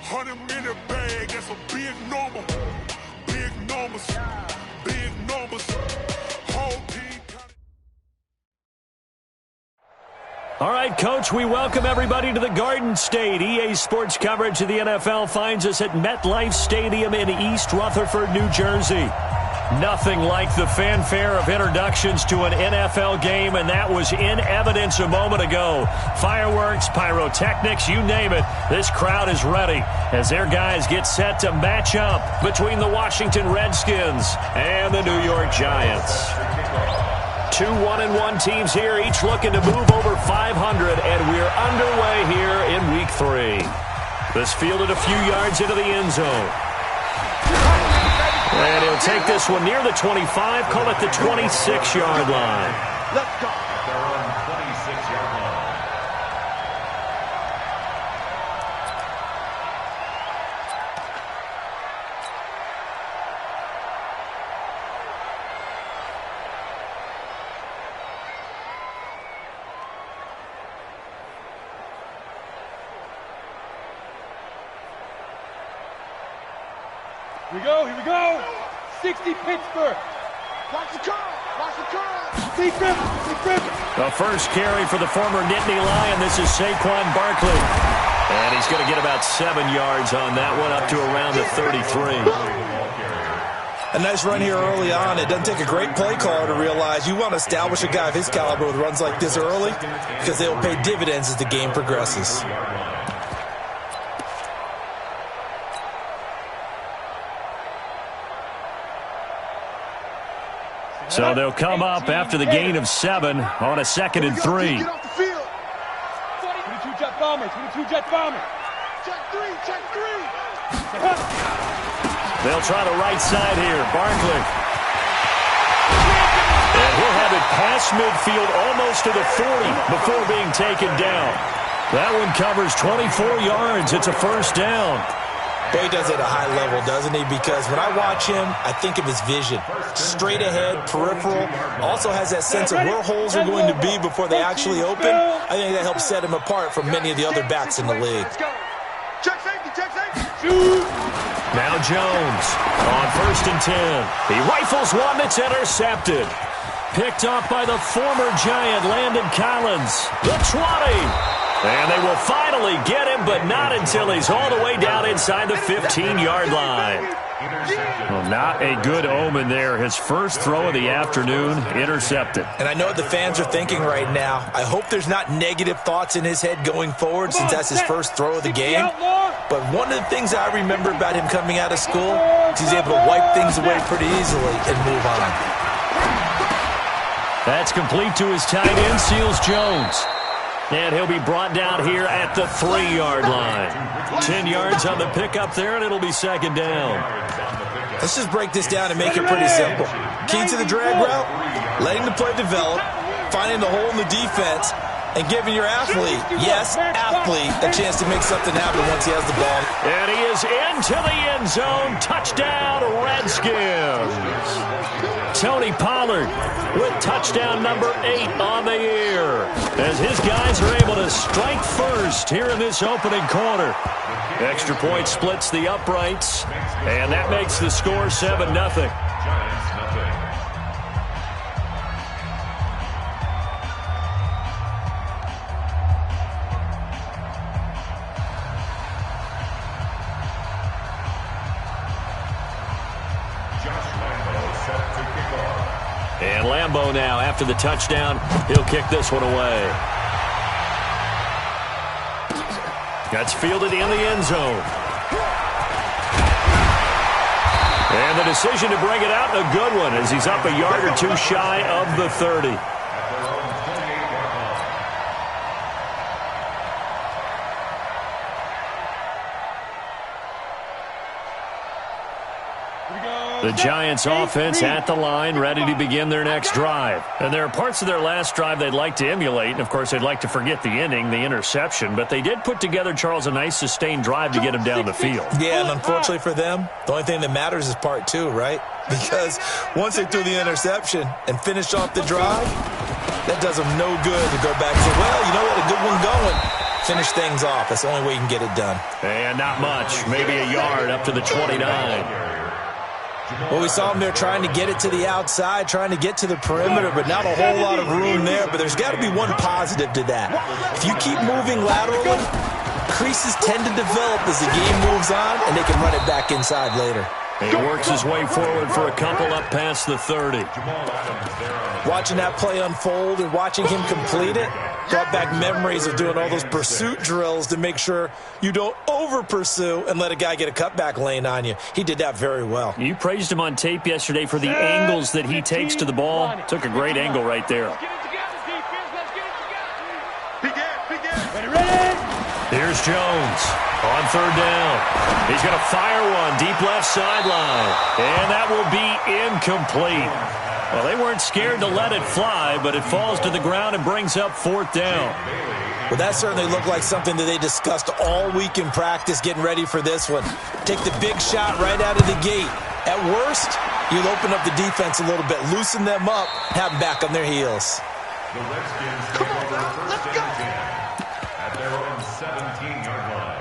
100-minute bag, that's a big number. Big numbers, big numbers. Whole team. All right, Coach, we welcome everybody to the Garden State. EA Sports coverage of the NFL finds us at MetLife Stadium in East Rutherford, New Jersey. Nothing like the fanfare of introductions to an NFL game, and that was in evidence a moment ago. Fireworks, pyrotechnics, you name it. This crowd is ready as their guys get set to match up between the Washington Redskins and the New York Giants. Two 1-1 teams here, each looking to move over 500, and we're underway here in Week 3. This fielded a few yards into the end zone. And he'll take this one near the 25, call it the 26-yard line. Let's go. Their own 26-yard line. Here we go. 60 Pittsburgh. Watch the curl. Watch the curl. Steve Griffin. The first carry for the former Nittany Lion. This is Saquon Barkley. And he's going to get about 7 yards on that one, up to around the 33. A nice run here early on. It doesn't take a great play caller to realize you want to establish a guy of his caliber with runs like this early because they will pay dividends as the game progresses. So they'll come up after the gain of 7 on a 2nd and 3. Get off the field. 22 jet bombers. 22 jet bombers. Check 3. Check 3. They'll try the right side here. Barkley. And he'll have it past midfield almost to the 40 before being taken down. That one covers 24 yards. It's a first down. Boy, he does it at a high level, doesn't he? Because when I watch him, I think of his vision. Straight ahead, peripheral. Also has that sense of where holes are going to be before they actually open. I think that helps set him apart from many of the other backs in the league. Let's go. Check safety. Check safety. Shoot. Now Jones on 1st and 10. He rifles one that's intercepted. Picked off by the former Giant, Landon Collins. The 20. And they will finally get him, but not until he's all the way down inside the 15-yard line. Well, not a good omen there. His first throw of the afternoon, intercepted. And I know what the fans are thinking right now. I hope there's not negative thoughts in his head going forward since that's his first throw of the game. But one of the things I remember about him coming out of school is he's able to wipe things away pretty easily and move on. That's complete to his tight end, Seals Jones. And he'll be brought down here at the 3-yard line. 10 yards on the pickup there, and it'll be 2nd down. Let's just break this down and make it pretty simple. Key to the drag route, letting the play develop, finding the hole in the defense, and giving your athlete, yes, athlete, a chance to make something happen once he has the ball. And he is into the end zone. Touchdown, Redskins. Tony Pollard with touchdown number 8 on the year, as his guys are able to strike first here in this opening quarter. Extra point splits the uprights, and that makes the score 7-0. And Lambeau now, after the touchdown, he'll kick this one away. That's fielded in the end zone. And the decision to bring it out, a good one, as he's up a yard or two shy of the 30. The Giants offense at the line, ready to begin their next drive. And there are parts of their last drive they'd like to emulate, and of course they'd like to forget the inning, the interception, but they did put together, Charles, a nice sustained drive to get him down the field. Yeah, and unfortunately for them, the only thing that matters is part 2, right? Because once they threw the interception and finished off the drive, that does them no good to go back and say, well, you know what, a good one going. Finish things off. That's the only way you can get it done. And not much. Maybe a yard up to the 29. Well, we saw him there trying to get it to the outside, trying to get to the perimeter, but not a whole lot of room there. But there's got to be one positive to that. If you keep moving laterally, creases tend to develop as the game moves on, and they can run it back inside later. He works his way forward for a couple up past the 30. Watching that play unfold and watching him complete it brought back memories of doing all those pursuit drills to make sure you don't over-pursue and let a guy get a cutback lane on you. He did that very well. You praised him on tape yesterday for the angles that he takes to the ball. Took a great angle right there. Here's Jones on third down. He's going to fire one deep left sideline. And that will be incomplete. Well, they weren't scared to let it fly, but it falls to the ground and brings up fourth down. Well, that certainly looked like something that they discussed all week in practice getting ready for this one. Take the big shot right out of the gate. At worst, you'll open up the defense a little bit, loosen them up, have them back on their heels. The Redskins take over first and 10 at their own 17-yard line.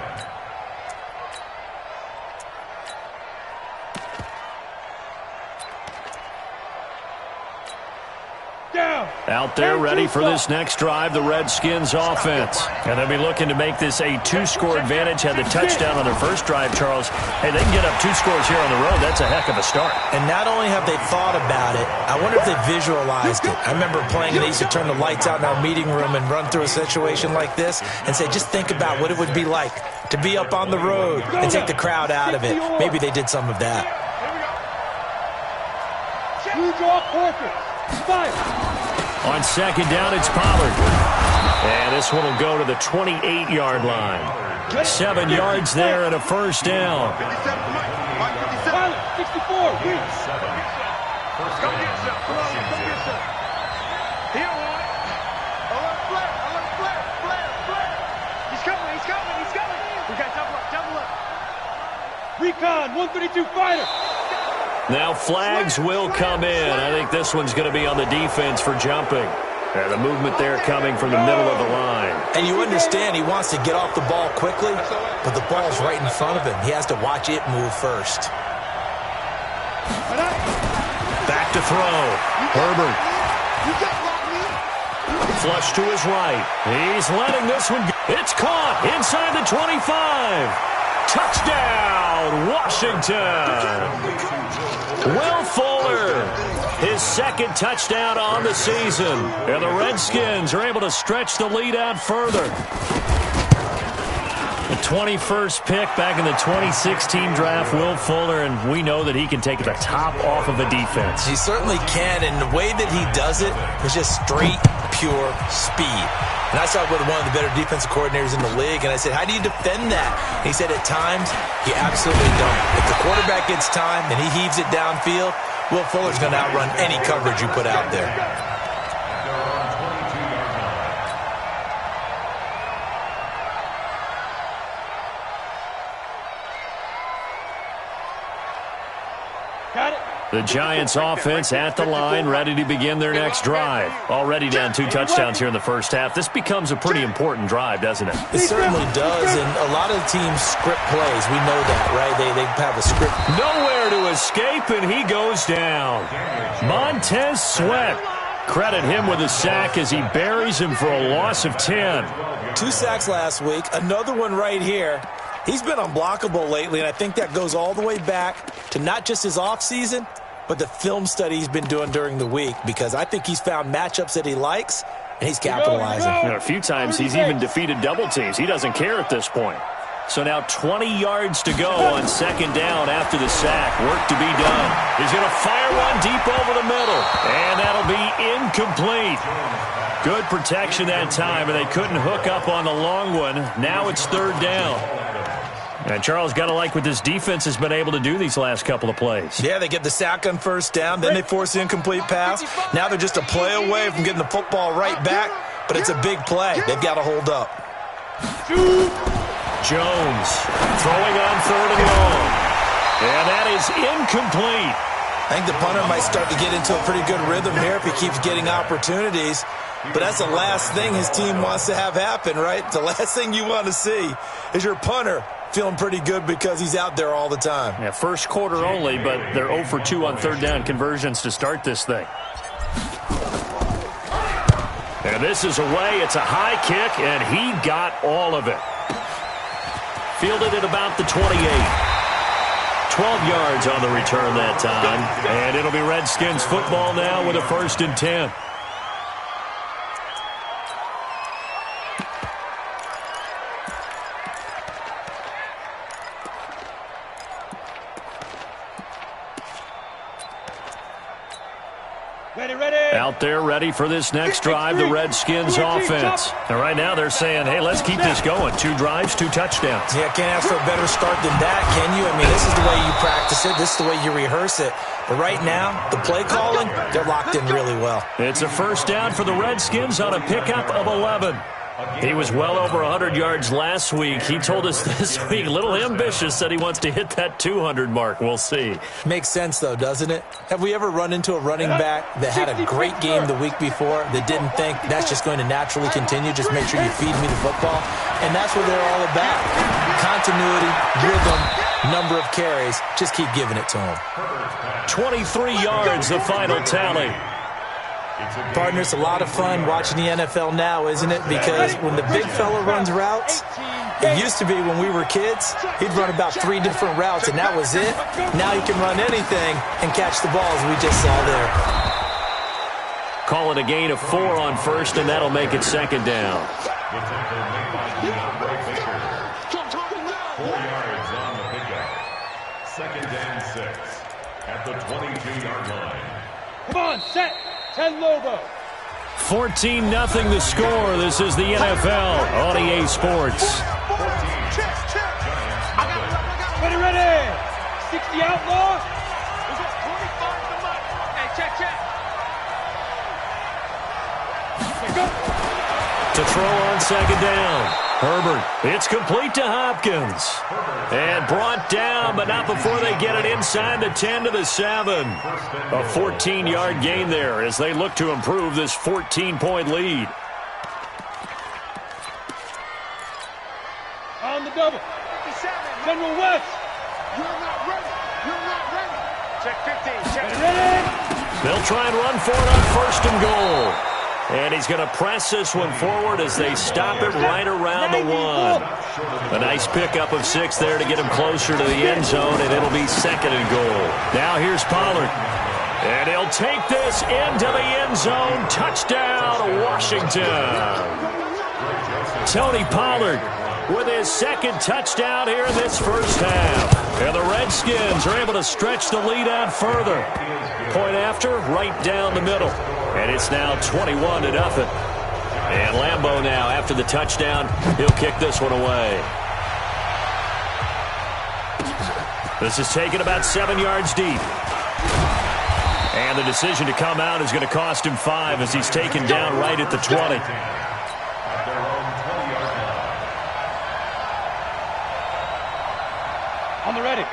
Out there ready for this next drive, the Redskins offense. And they'll be looking to make this a two-score advantage. Had the touchdown on their first drive, Charles. Hey, they can get up 2 scores here on the road. That's a heck of a start. And not only have they thought about it, I wonder if they visualized it. I remember playing and they used to turn the lights out in our meeting room and run through a situation like this and say, just think about what it would be like to be up on the road and take the crowd out of it. Maybe they did some of that. On second down, it's Pollard. And this one will go to the 28-yard line. 7 yards there and a first down. 64. We got double up. Recon, 132 fighter. Now flags will come in. I think this one's going to be on the defense for jumping. And the movement there coming from the middle of the line. And you understand he wants to get off the ball quickly, but the ball's right in front of him. He has to watch it move first. Back to throw. Herbert. Flush to his right. He's letting this one go. It's caught inside the 25. Touchdown, Washington. Will Fuller, his second touchdown on the season. And the Redskins are able to stretch the lead out further. The 21st pick back in the 2016 draft, Will Fuller, and we know that he can take the top off of a defense. He certainly can, and the way that he does it is just straight, pure speed. And I saw it with one of the better defensive coordinators in the league, and I said, how do you defend that? And he said, at times, you absolutely don't. If the quarterback gets time and he heaves it downfield, Will Fuller's going to outrun any coverage you put out there. Got it. The Giants offense at the line, ready to begin their next drive. Already down 2 touchdowns here in the first half. This becomes a pretty important drive, doesn't it? It certainly does, and a lot of the teams script plays. We know that, right? They have a script. Nowhere to escape, and he goes down. Montez Sweat. Credit him with a sack as he buries him for a loss of 10. 2 sacks last week, another one right here. He's been unblockable lately, and I think that goes all the way back to not just his offseason, but the film study he's been doing during the week, because I think he's found matchups that he likes, and he's capitalizing. You know, a few times he's even defeated double teams. He doesn't care at this point. So now 20 yards to go on second down after the sack. Work to be done. He's going to fire one deep over the middle, and that'll be incomplete. Good protection that time, and they couldn't hook up on the long one. Now it's third down. And Charles, got to like what this defense has been able to do these last couple of plays. Yeah, they get the sack on first down, then they force the incomplete pass. Now they're just a play away from getting the football right back, but it's a big play. They've got to hold up. Jones throwing on third and long. And that is incomplete. I think the punter might start to get into a pretty good rhythm here if he keeps getting opportunities. But that's the last thing his team wants to have happen, right? The last thing you want to see is your punter feeling pretty good because he's out there all the time. Yeah, first quarter only, but they're 0 for 2 on third down conversions to start this thing. And this is away. It's a high kick, and he got all of it. Fielded at about the 28. 12 yards on the return that time. And it'll be Redskins football now with a 1st and 10. Out there ready for this next drive, the Redskins offense. And right now they're saying, hey, let's keep this going. 2 drives, 2 touchdowns. Yeah, can't ask for a better start than that, can you? I mean, this is the way you practice it. This is the way you rehearse it. But right now, the play calling, they're locked in really well. It's a 1st down for the Redskins on a pickup of 11. He was well over 100 yards last week. He told us this week, a little ambitious, said he wants to hit that 200 mark. We'll see. Makes sense, though, doesn't it? Have we ever run into a running back that had a great game the week before that didn't think that's just going to naturally continue? Just make sure you feed me the football. And that's what they're all about. Continuity, rhythm, number of carries. Just keep giving it to him. 23 yards, the final tally. Partner, it's a lot of fun watching the NFL now, isn't it? Because when the big fella runs routes, it used to be when we were kids, he'd run about 3 different routes, and that was it. Now he can run anything and catch the balls we just saw there. Call it a gain of 4 on 1st, and that'll make it 2nd down. 4 yards on the pickup. 2nd and 6 at the 22-yard line. Come on, set. 10 Lobo. 14-0 the score. This is the NFL on EA Sports. Ready. 60 outlaw. Is it 25 to Mike? Hey, check. To throw on 2nd down. Herbert. It's complete to Hopkins. And brought down, but not before they get it inside the 10 to the 7. A 14-yard gain there as they look to improve this 14-point lead. On the double. General West. You're not ready. Check 15. Check ready. They'll try and run for it on 1st and goal. And he's going to press this one forward as they stop it right around the 1. A nice pickup of 6 there to get him closer to the end zone, and it'll be 2nd and goal. Now here's Pollard. And he'll take this into the end zone. Touchdown, Washington. Tony Pollard with his 2nd touchdown here in this 1st half. And the Redskins are able to stretch the lead out further. Point after, right down the middle. And it's now 21-0. And Lambeau now, after the touchdown, he'll kick this one away. This is taken about 7 yards deep. And the decision to come out is going to cost him 5 as he's taken down right at the 20.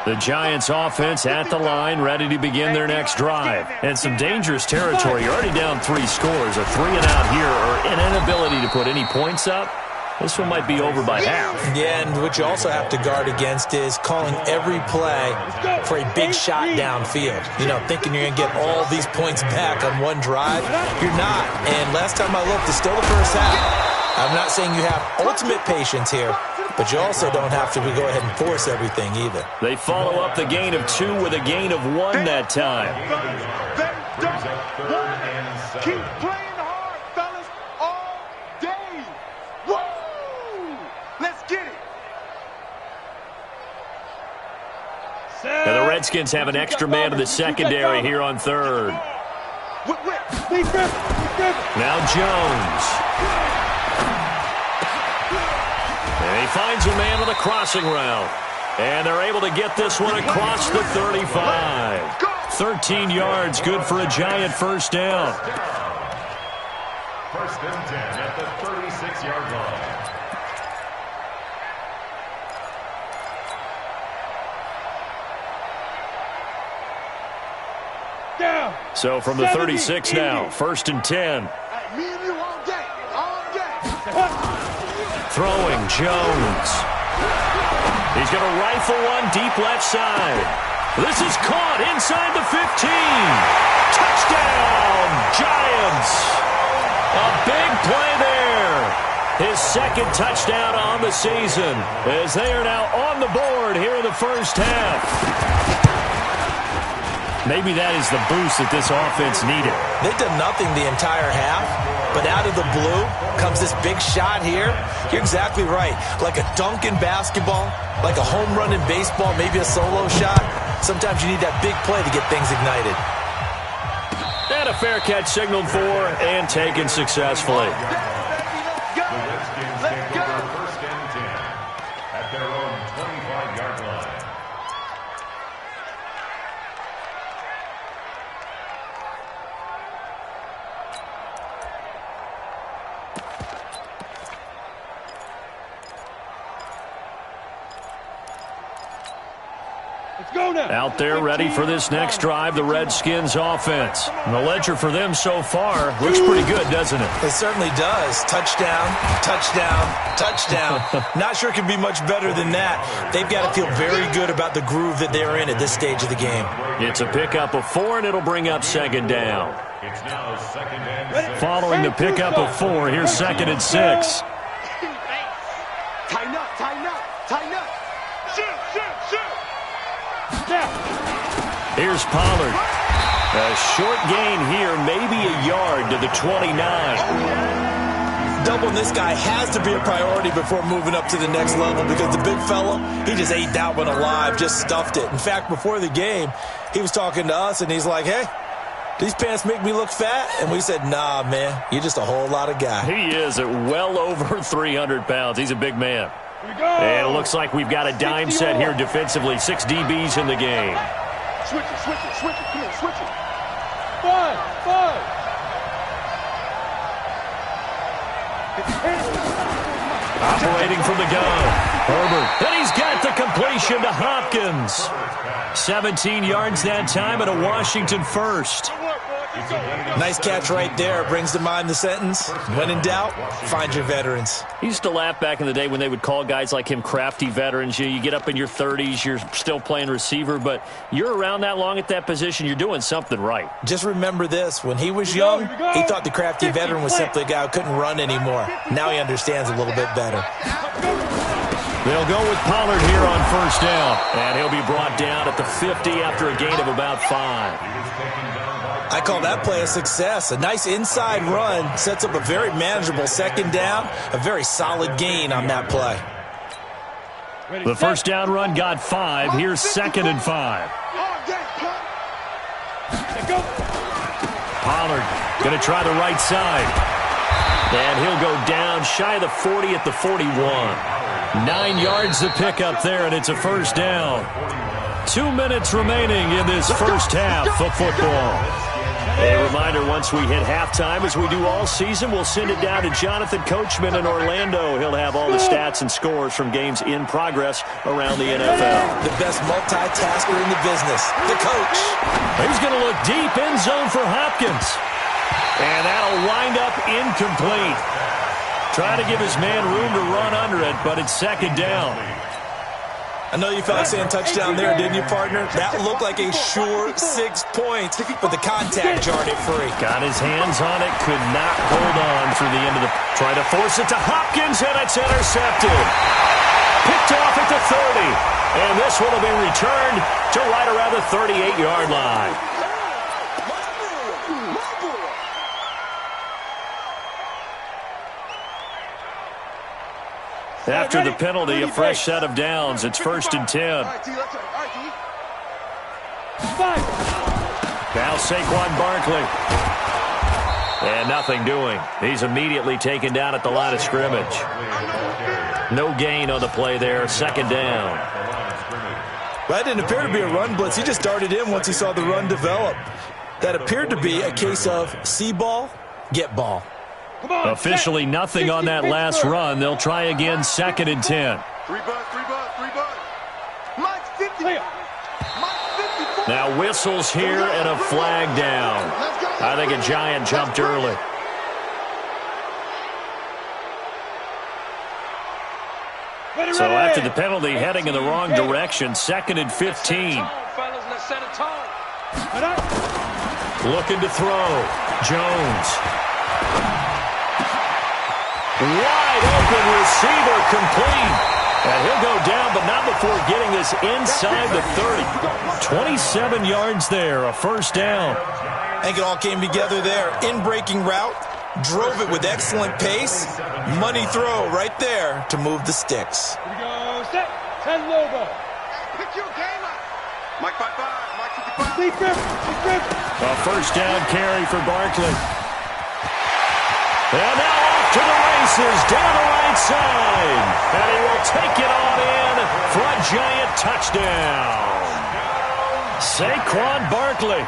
The Giants offense at the line, ready to begin their next drive. And some dangerous territory. You're already down 3 scores. A 3-and-out here or an inability to put any points up. This one might be over by half. Yeah, and what you also have to guard against is calling every play for a big shot downfield. You know, thinking you're going to get all these points back on one drive. You're not. And last time I looked, it's still the 1st half. I'm not saying you have ultimate patience here, but you also don't have to go ahead and force everything either. They follow up the gain of 2 with a gain of 1 that time. Keep playing hard, fellas, all day. Woo! Let's get it. Now the Redskins have an extra man in the secondary here on 3rd. Now Jones. And he finds a man on the crossing route. And they're able to get this one across the 35. 13 yards, good for a Giant 1st down. 1st and 10 at the 36-yard line. So from the 36 now, 1st and 10. Me and you all day. All day. Throwing Jones. He's going to rifle one deep left side. This is caught inside the 15. Touchdown, Giants. A big play there. His second touchdown on the season as they are now on the board here in the first half. Maybe that is the boost that this offense needed. They've done nothing the entire half, but out of the blue comes this big shot here. You're exactly right. Like a dunk in basketball, like a home run in baseball, maybe a solo shot. Sometimes you need that big play to get things ignited. And a fair catch signaled for and taken successfully. The Redskins take over 1st and 10 at their own 25-yard line. Out there ready for this next drive, the Redskins offense. And the ledger for them so far looks pretty good, doesn't it? It certainly does. Touchdown, touchdown, touchdown. Not sure it can be much better than that. They've got to feel very good about the groove that they're in at this stage of the game. It's a pickup of 4, and it'll bring up 2nd down. It's now 2nd and 6. Following the pickup of 4, here's 2nd and 6. Tighten up, tighten up, tighten up. Shoot, shoot, shoot. Here's Pollard. A short gain here, maybe a yard to the 29. Doubling this guy has to be a priority before moving up to the next level because the big fella, he just ate that one alive, just stuffed it. In fact, before the game, he was talking to us, and he's like, hey, these pants make me look fat? And we said, nah, man, you're just a whole lot of guy. He is at well over 300 pounds. He's a big man. And it looks like we've got a dime set here defensively. 6 DBs in the game. Switch it, switch it, switch it. Come on, switch it. 5. Operating from the gun. Herbert. And he's got the completion to Hopkins. 17 yards that time and a Washington first. Nice catch right there. Brings to mind the sentence, when in doubt, find your veterans. He used to laugh back in the day when they would call guys like him crafty veterans. You get up in your 30s, you're still playing receiver, but you're around that long at that position, you're doing something right. Just remember this. When he was young, he thought the crafty veteran was simply a guy who couldn't run anymore. Now he understands a little bit better. They'll go with Pollard here on 1st down, and he'll be brought down at the 50 after a gain of about 5. I call that play a success. A nice inside run sets up a very manageable 2nd down, a very solid gain on that play. The 1st down run got 5. Here's 2nd and 5. Pollard going to try the right side. And he'll go down shy of the 40 at the 41. 9 yards to pick up there, and it's a 1st down. 2 minutes remaining in this first half of football. A reminder, once we hit halftime, as we do all season, we'll send it down to Jonathan Coachman in Orlando. He'll have all the stats and scores from games in progress around the NFL. The best multitasker in the business, the coach. He's going to look deep end zone for Hopkins. And that'll wind up incomplete. Trying to give his man room to run under it, but it's 2nd down. I know you felt like saying touchdown there, didn't you, partner? That looked like a sure 6 points, but the contact jarred it free. Got his hands on it, could not hold on through the end of the... Try to force it to Hopkins, and it's intercepted. Picked off at the 30. And this one will be returned to right around the 38-yard line. After the penalty, a fresh set of downs. It's 1st and 10. Now Saquon Barkley. And nothing doing. He's immediately taken down at the line of scrimmage. No gain on the play there. 2nd down. That didn't appear to be a run blitz. He just darted in once he saw the run develop. That appeared to be a case of see ball, get ball. Officially nothing on that last run. They'll try again, 2nd and 10. Three bud. Mike's 50. Now whistles here and a flag down. I think a Giant jumped early. So after the penalty, heading in the wrong direction, 2nd and 15. Looking to throw. Jones. Wide open receiver, complete. And he'll go down, but not before getting this inside the 30. 27 yards there, a first down. I think it all came together there. In-breaking route, drove it with excellent pace. Money throw right there to move the sticks. Here we go, set, 10 Lobo. Pick your game up. Mike 5-5, Mike 55. Deep grip, deep grip. A first down carry for Barkley. And now off to the races, down the right side. And he will take it on in for a Giant touchdown. Saquon Barkley,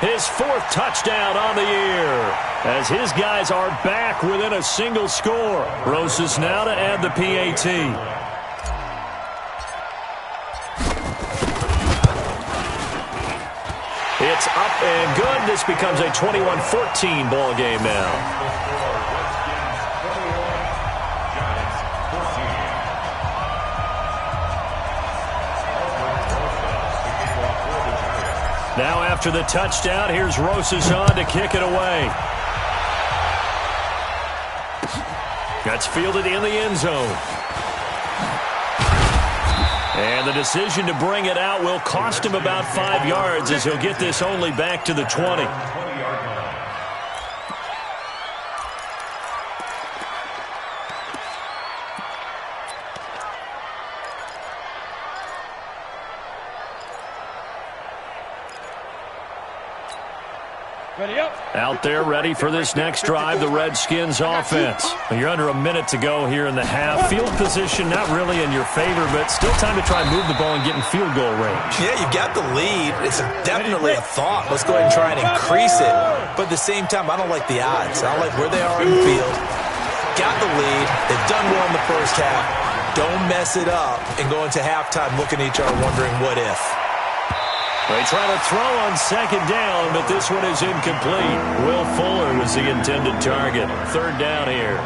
his 4th touchdown on the year, as his guys are back within a single score. Rosas now to add the PAT. It's up and good. This becomes a 21-14 ball game now. Now after the touchdown, here's Rosas on to kick it away. That's fielded in the end zone. And the decision to bring it out will cost him about 5 yards, as he'll get this only back to the 20. Ready up. Out there ready for this next drive, the Redskins offense. You're under a minute to go here in the half. Field position not really in your favor, but still time to try and move the ball and get in field goal range. Yeah, you've got the lead. It's definitely a thought. Let's go ahead and try and increase it. But at the same time, I don't like the odds. I don't like where they are in the field. Got the lead. They've done well in the first half. Don't mess it up and go into halftime looking at each other wondering what if. They try to throw on 2nd down, but this one is incomplete. Will Fuller was the intended target. 3rd down here.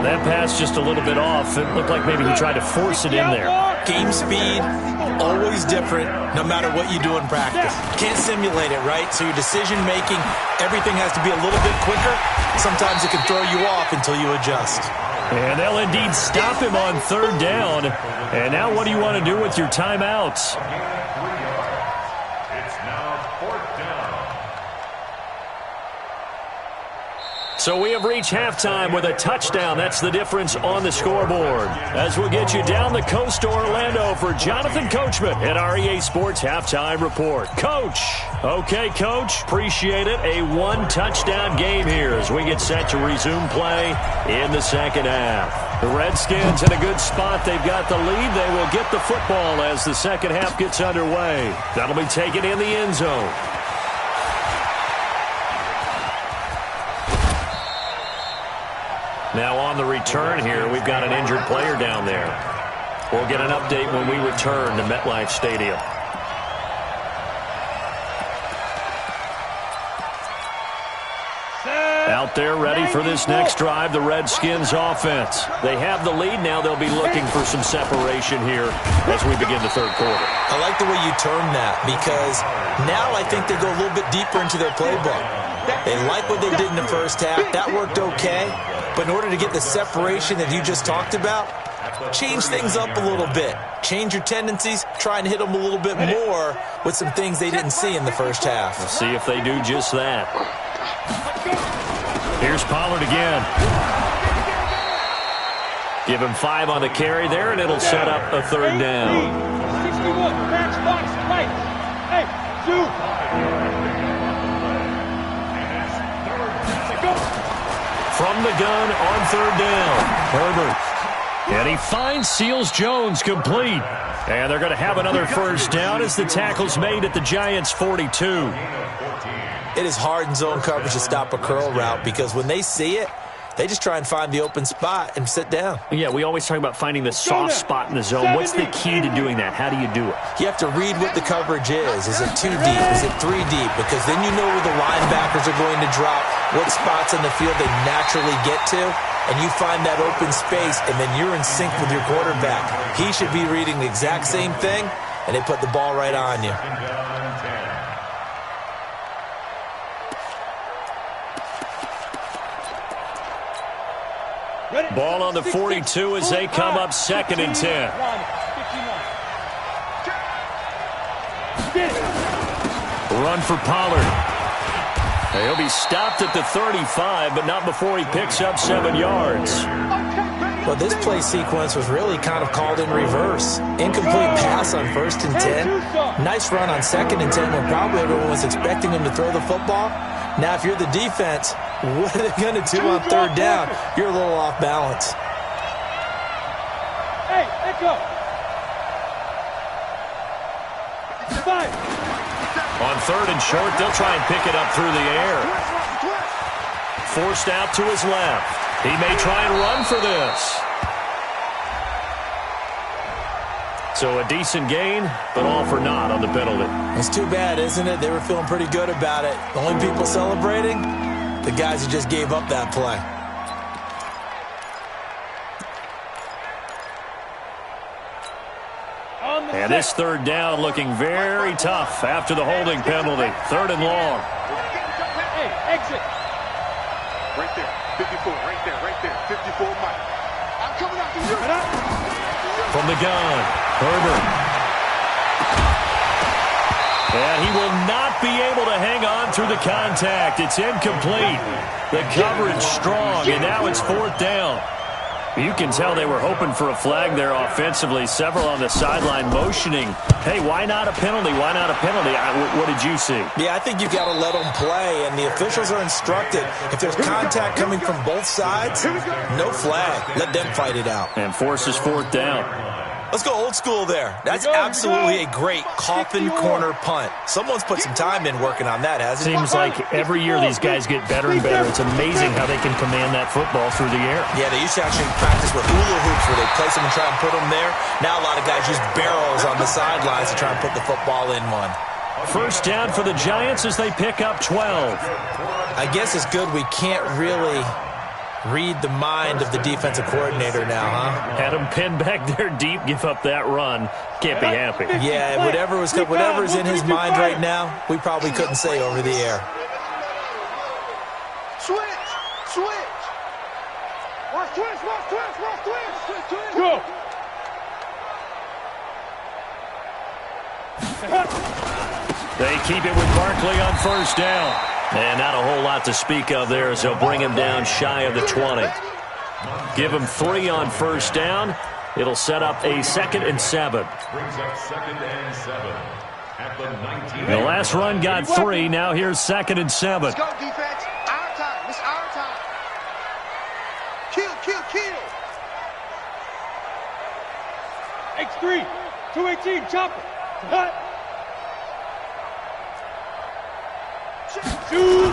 That pass just a little bit off. It looked like maybe he tried to force it in there. Game speed, always different, no matter what you do in practice. Can't simulate it, right? So your decision-making, everything has to be a little bit quicker. Sometimes it can throw you off until you adjust. And they'll indeed stop him on 3rd down. And now what do you want to do with your timeouts? So we have reached halftime with a touchdown. That's the difference on the scoreboard. As we'll get you down the coast to Orlando for Jonathan Coachman at our EA Sports Halftime Report. Coach. Okay, Coach. Appreciate it. A 1-touchdown game here as we get set to resume play in the second half. The Redskins in a good spot. They've got the lead. They will get the football as the second half gets underway. That'll be taken in the end zone. Now on the return here, we've got an injured player down there. We'll get an update when we return to MetLife Stadium. Out there ready for this next drive, the Redskins offense. They have the lead. Now they'll be looking for some separation here as we begin the 3rd quarter. I like the way you term that because now I think they go a little bit deeper into their playbook. They like what they did in the first half. That worked okay. But in order to get the separation that you just talked about, change things up a little bit. Change your tendencies. Try and hit them a little bit more with some things they didn't see in the first half. We'll see if they do just that. Here's Pollard again. Give him 5 on the carry there, and it'll set up a 3rd down. 61, match box, right. Hey, 2. From the gun on 3rd down, Herbert. And he finds Seals Jones complete. And they're going to have another first down as the tackle's made at the Giants' 42. It is hard in zone coverage to stop a curl route because when they see it, They just try and find the open spot and sit down. Yeah, we always talk about finding the soft spot in the zone. What's the key to doing that? How do you do it? You have to read what the coverage is. Is it 2 deep? Is it 3 deep? Because then you know where the linebackers are going to drop, what spots in the field they naturally get to, and you find that open space, and then you're in sync with your quarterback. He should be reading the exact same thing, and they put the ball right on you. Ball on the 42 as they come up 2nd and 10. Run for Pollard. He'll be stopped at the 35, but not before he picks up 7 yards. Well, this play sequence was really kind of called in reverse. Incomplete pass on 1st and 10. Nice run on 2nd and 10 when probably everyone was expecting him to throw the football. Now, if you're the defense, what are they going to do on 3rd down? You're a little off balance. Hey, let go. 5. On 3rd and short, they'll try and pick it up through the air. Forced out to his left. He may try and run for this. So a decent gain, but all for naught on the penalty. It's too bad, isn't it? They were feeling pretty good about it. The only people celebrating, the guys who just gave up that play. And this 3rd down looking very tough after the holding penalty. 3rd and long. Hey, exit. Right there. 54. Right there. 54 Mike. I'm coming after you. From the gun, Herbert. And he will not be able to hang on through the contact. It's incomplete. The coverage strong, and now it's 4th down. You can tell they were hoping for a flag there offensively. Several on the sideline motioning, hey, why not a penalty? Why not a penalty? What did you see? Yeah, I think you've got to let them play, and the officials are instructed. If there's contact coming from both sides, no flag. Let them fight it out. And forces 4th down. Let's go old school there. That's absolutely a great coffin corner punt. Someone's put some time in working on that, hasn't it? Seems like every year these guys get better and better. It's amazing how they can command that football through the air. Yeah, they used to actually practice with hula hoops where they place them and try and put them there. Now a lot of guys use barrels on the sidelines to try and put the football in one. 1st down for the Giants as they pick up 12. I guess it's good we can't really read the mind of the defensive coordinator now, huh? Had him pinned back there deep, give up that run. Can't be happy. Yeah, whatever's in his mind right now, we probably couldn't say over the air. Switch. Watch twist. Go. They keep it with Barkley on 1st down. And not a whole lot to speak of there as they'll bring him down shy of the 20. Give him 3 on 1st down. It'll set up a 2nd and 7. Brings up 2nd and 7 at the 19. The last run got 3. Now here's 2nd and 7. Let's go, defense. Our time. It's our time. Kill. X3. 218. Chopper. Hut.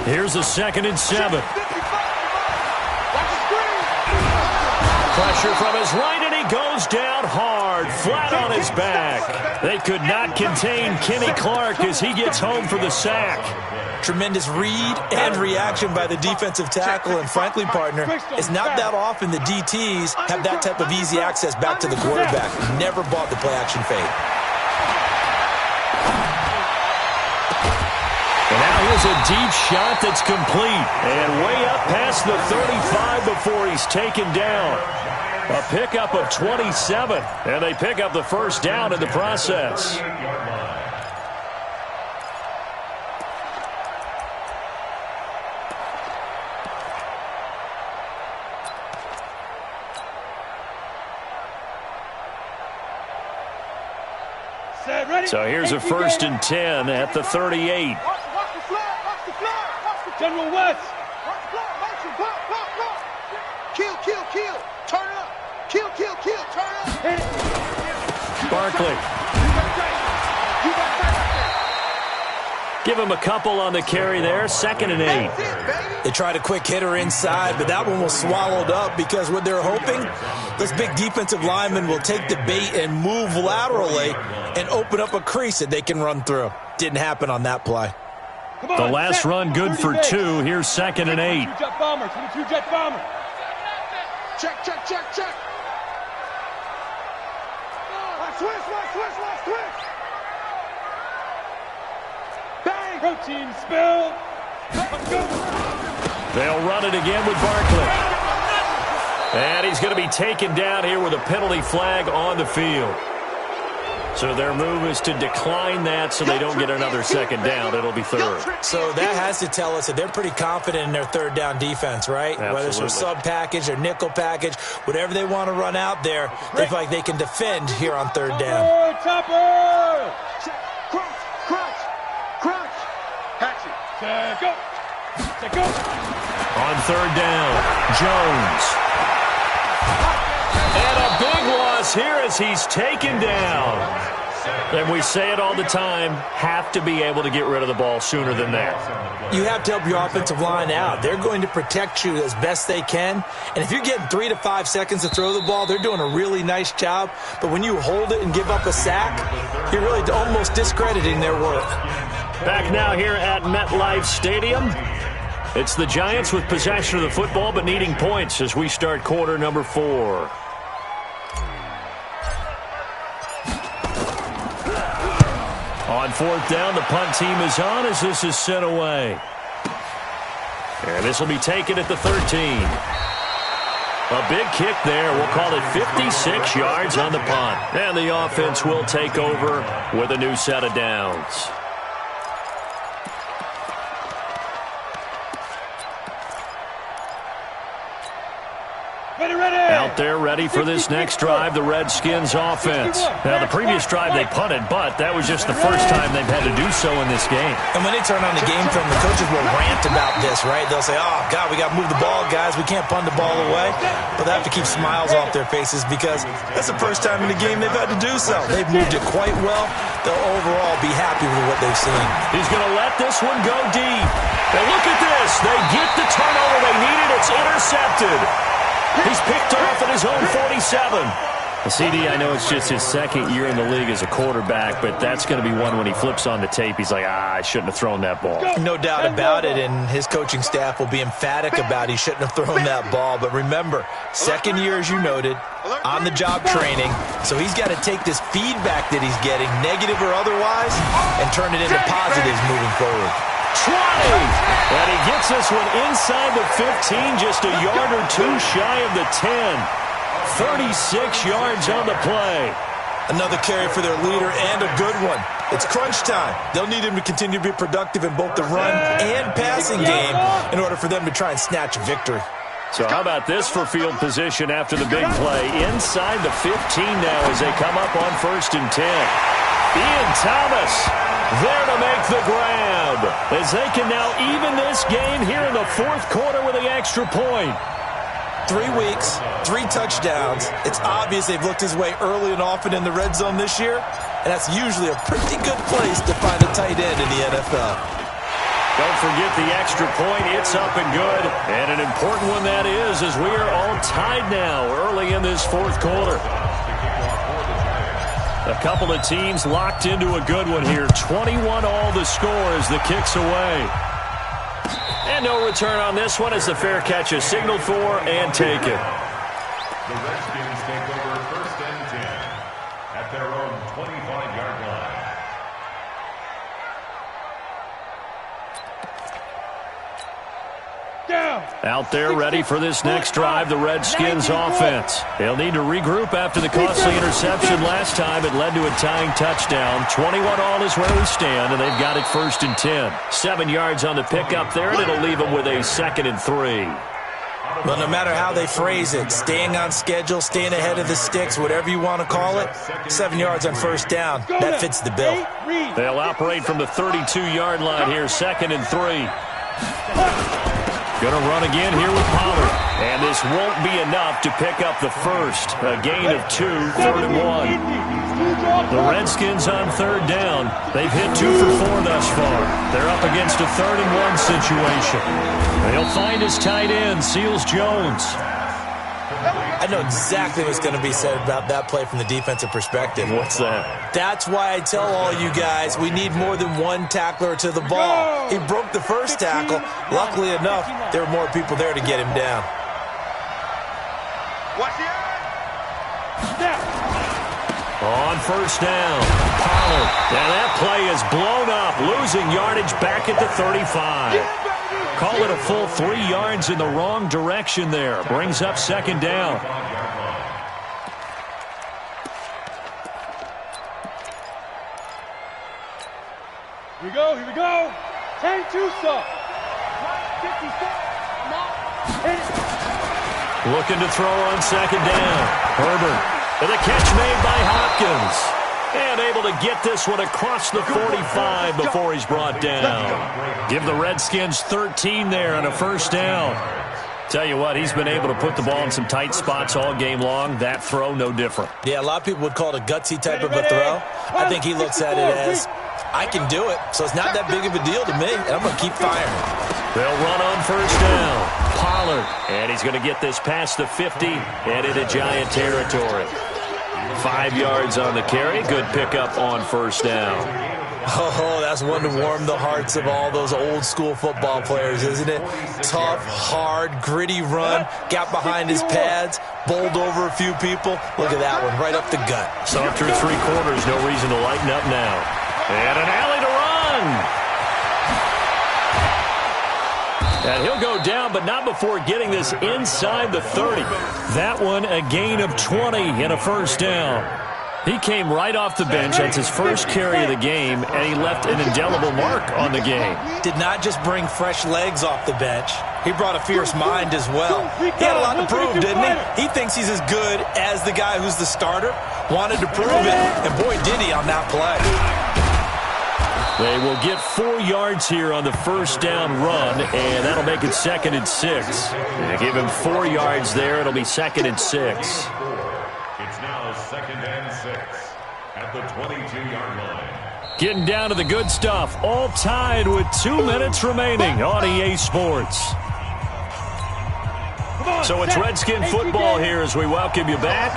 Here's a 2nd and 7. Pressure from his right, and he goes down hard, flat on his back. They could not contain Kenny Clark as he gets home for the sack. Tremendous read and reaction by the defensive tackle, and frankly, partner, it's not that often the DTs have that type of easy access back to the quarterback. Never bought the play-action fade. And now here's a deep shot that's complete. And way up past the 35 before he's taken down. A pickup of 27. And they pick up the 1st down in the process. So here's a 1st and 10 at the 38. Watch the floor. General West. Kill. Turn up. Kill. Turn up. Barkley. give him a couple on the carry there. 2nd and 8. They tried a quick hitter inside, but that one was swallowed up because what they're hoping, this big defensive lineman will take the bait and move laterally and open up a crease that they can run through. Didn't happen on that play. The last run good for 2. Here's 2nd and 8. 22 jet bomber, 22 jet bomber. Check, check, check, check. Last twist, last twist, last twist. Bang! Protein spill. Let's go. They'll run it again with Barkley. And he's going to be taken down here with a penalty flag on the field. So their move is to decline that so they don't get another 2nd down. It'll be 3rd. So that has to tell us that they're pretty confident in their 3rd down defense, right? Absolutely. Whether it's their sub package or nickel package, whatever they want to run out there, they feel like they can defend here on 3rd down. Topper! Crunch, crunch, crunch. Patch it. Check up. Check up. On 3rd down, Jones. And a big loss here as he's taken down. And we say it all the time, have to be able to get rid of the ball sooner than that. You have to help your offensive line out. They're going to protect you as best they can. And if you're getting 3 to 5 seconds to throw the ball, they're doing a really nice job. But when you hold it and give up a sack, you're really almost discrediting their work. Back now here at MetLife Stadium. It's the Giants with possession of the football but needing points as we start quarter number 4. On 4th down, the punt team is on as this is sent away. And this will be taken at the 13. A big kick there. We'll call it 56 yards on the punt. And the offense will take over with a new set of downs. Out there ready for this next drive, the Redskins offense. Now, the previous drive they punted, but that was just the first time they've had to do so in this game. And when they turn on the game film, the coaches will rant about this, right? They'll say, oh, God, we got to move the ball, guys. We can't punt the ball away. But they have to keep smiles off their faces because that's the first time in the game they've had to do so. They've moved it quite well. They'll overall be happy with what they've seen. He's going to let this one go deep. And look at this. They get the turnover they needed. It's intercepted. He's picked off at his own 47. CD, I know it's just his 2nd year in the league as a quarterback, but that's going to be one when he flips on the tape. He's like, I shouldn't have thrown that ball. No doubt about it, and his coaching staff will be emphatic about he shouldn't have thrown that ball. But remember, 2nd year, as you noted, on-the-job training, so he's got to take this feedback that he's getting, negative or otherwise, and turn it into positives moving forward. 20! And he gets this one inside the 15, just a yard or 2 shy of the 10. 36 yards on the play. Another carry for their leader and a good one. It's crunch time. They'll need him to continue to be productive in both the run and passing game in order for them to try and snatch a victory. So how about this for field position after the big play? Inside the 15 now as they come up on 1st and 10. Ian Thomas there to make the grab as they can now even this game here in the 4th quarter with the extra point. 3 weeks, 3 touchdowns. It's obvious they've looked his way early and often in the red zone this year, and that's usually a pretty good place to find a tight end in the NFL. Don't forget the extra point. It's up and good, and an important one that is as we are all tied now early in this 4th quarter. A couple of teams locked into a good one here. 21 all the score as the kick's away. And no return on this one as the fair catch is signaled for and taken. The Redskins take over 1st and 10 at their own 25-yard line. Down. Out there ready for this next drive, the Redskins offense. They'll need to regroup after the costly interception last time. It led to a tying touchdown. 21 all is where we stand, and they've got it 1st and 10. 7 yards on the pickup there, and it'll leave them with a 2nd and 3. Well, no matter how they phrase it, staying on schedule, staying ahead of the sticks, whatever you want to call it, 7 yards on 1st down, that fits the bill. They'll operate from the 32-yard line here, 2nd and 3. Going to run again here with Pollard. And this won't be enough to pick up the first. A gain of 2, 3rd and 1. The Redskins on 3rd down. They've hit 2 for 4 thus far. They're up against a 3rd and 1 situation. They'll find his tight end, Seals Jones. I know exactly what's going to be said about that play from the defensive perspective. What's that? That's why I tell all you guys we need more than one tackler to the ball. He broke the first tackle. Luckily enough, there were more people there to get him down. On 1st down, Pollard. Now that play is blown up, losing yardage back at the 35. Call it a full 3 yards in the wrong direction there. Brings up 2nd down. Here we go, here we go. 10-2, sir. 56. Looking to throw on 2nd down. Herbert. And the catch made by Hopkins. And able to get this one across the 45 before he's brought down. Give the Redskins 13 there on a 1st down. Tell you what, he's been able to put the ball in some tight spots all game long. That throw, no different. Yeah, a lot of people would call it a gutsy type of a throw. I think he looks at it as, I can do it, so it's not that big of a deal to me, and I'm going to keep firing. They'll run on 1st down. Pollard. And he's going to get this past the 50 and into Giant territory. 5 yards on the carry. Good pickup on 1st down. Oh, that's one to warm the hearts of all those old school football players, isn't it? Tough, hard, gritty run. Got behind his pads. Bowled over a few people. Look at that one, right up the gut. So after 3 quarters, no reason to lighten up now. And an alley to run. And he'll go down, but not before getting this inside the 30. That one, a gain of 20 and a 1st down. He came right off the bench. That's his first carry of the game, and he left an indelible mark on the game. Did not just bring fresh legs off the bench. He brought a fierce mind as well. He had a lot to prove, didn't he? He thinks he's as good as the guy who's the starter. Wanted to prove it, and boy, did he on that play. They will get 4 yards here on the 1st down run, and that'll make it 2nd and 6. They give him 4 yards there. It'll be 2nd and 6. It's now 2nd and 6 at the 22-yard line. Getting down to the good stuff. All tied with 2 minutes remaining on EA Sports. So it's Redskin football here as we welcome you back.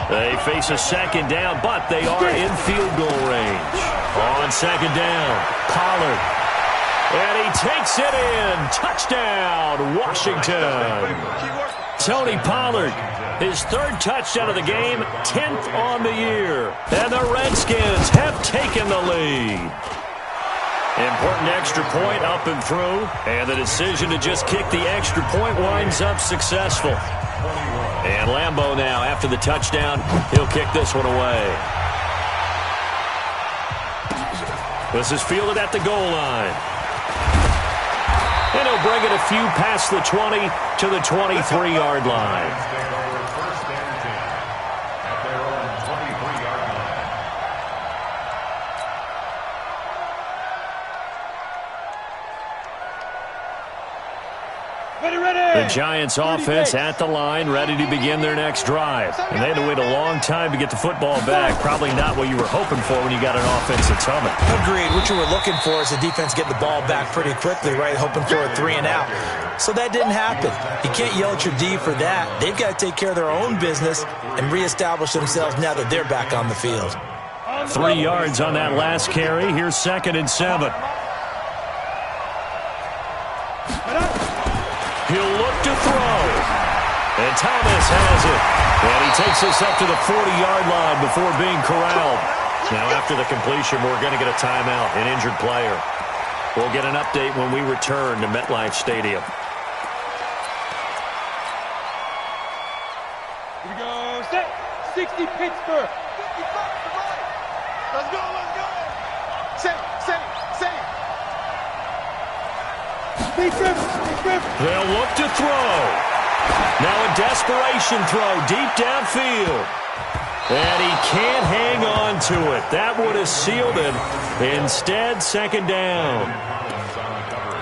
They face a 2nd down, but they are in field goal range. On 2nd down, Pollard. And he takes it in. Touchdown, Washington. Tony Pollard, his 3rd touchdown of the game, 10th on the year. And the Redskins have taken the lead. Important extra point up and through, and the decision to just kick the extra point winds up successful. And Lambeau now, after the touchdown, he'll kick this one away. This is fielded at the goal line. And he'll bring it a few past the 20 to the 23-yard line. The Giants offense at the line, ready to begin their next drive. And they had to wait a long time to get the football back. Probably not what you were hoping for when you got an offense that's humming. Agreed. What you were looking for is the defense getting the ball back pretty quickly, right? Hoping for a 3 and out. So that didn't happen. You can't yell at your D for that. They've got to take care of their own business and reestablish themselves now that they're back on the field. 3 yards on that last carry. Here's 2nd and 7. He'll look to throw. And Thomas has it. And he takes this up to the 40-yard line before being corralled. Now, after the completion, we're going to get a timeout, an injured player. We'll get an update when we return to MetLife Stadium. Here we go. Set. 60 Pittsburgh. 55 to right. Let's go, let's go. Set. They'll look to throw. Now a desperation throw deep downfield. And he can't hang on to it. That would have sealed it. Instead, 2nd down.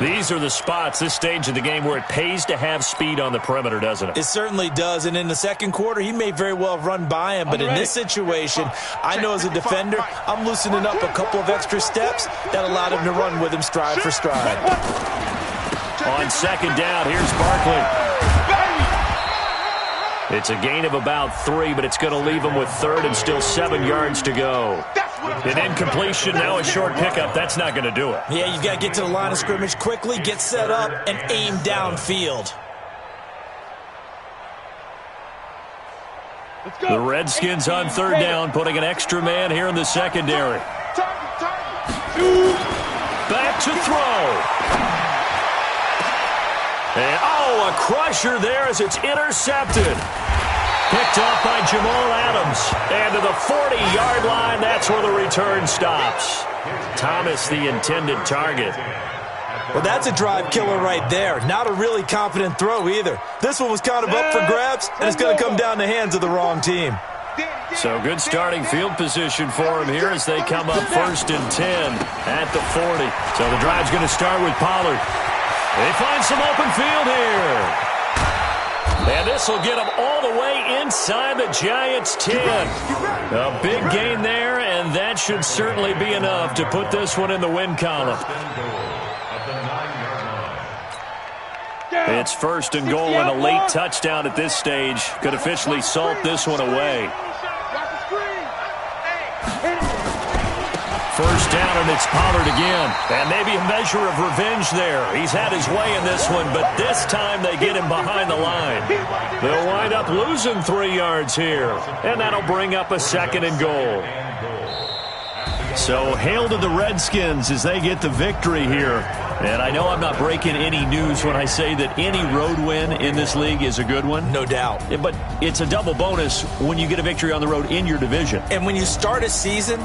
These are the spots, this stage of the game, where it pays to have speed on the perimeter, doesn't it? It certainly does, and in the second quarter, he may very well run by him, but in this situation, I know as a defender, I'm loosening up a couple of extra steps that allowed him to run with him stride for stride. On second down, here's Barkley. It's a gain of about 3, but it's going to leave him with third and still 7 yards to go. An incompletion, now a short pickup. That's not going to do it. Yeah, you've got to get to the line of scrimmage quickly, get set up, and aim downfield. The Redskins on third down, putting an extra man here in the secondary. Back to throw. And, a crusher there as it's intercepted. Picked off by Jamal Adams. And to the 40-yard line, that's where the return stops. Thomas, the intended target. Well, that's a drive killer right there. Not a really confident throw either. This one was kind of up for grabs, and it's going to come down the hands of the wrong team. So good starting field position for him here as they come up 1st and 10 at the 40. So the drive's going to start with Pollard. They find some open field here. And this will get them all the way inside the Giants' 10. A big gain there, and that should certainly be enough to put this one in the win column. It's 1st and goal, and a late touchdown at this stage could officially salt this one away. 1st down, and it's Pollard again. And maybe a measure of revenge there. He's had his way in this one, but this time they get him behind the line. They'll wind up losing 3 yards here, and that'll bring up a 2nd and goal. So hail to the Redskins as they get the victory here. And I know I'm not breaking any news when I say that any road win in this league is a good one. No doubt. But it's a double bonus when you get a victory on the road in your division. And when you start a season,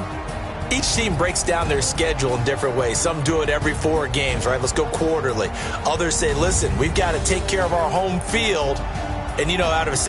each team breaks down their schedule in different ways. Some do it every 4 games, right? Let's go quarterly. Others say, listen, we've got to take care of our home field. And, out of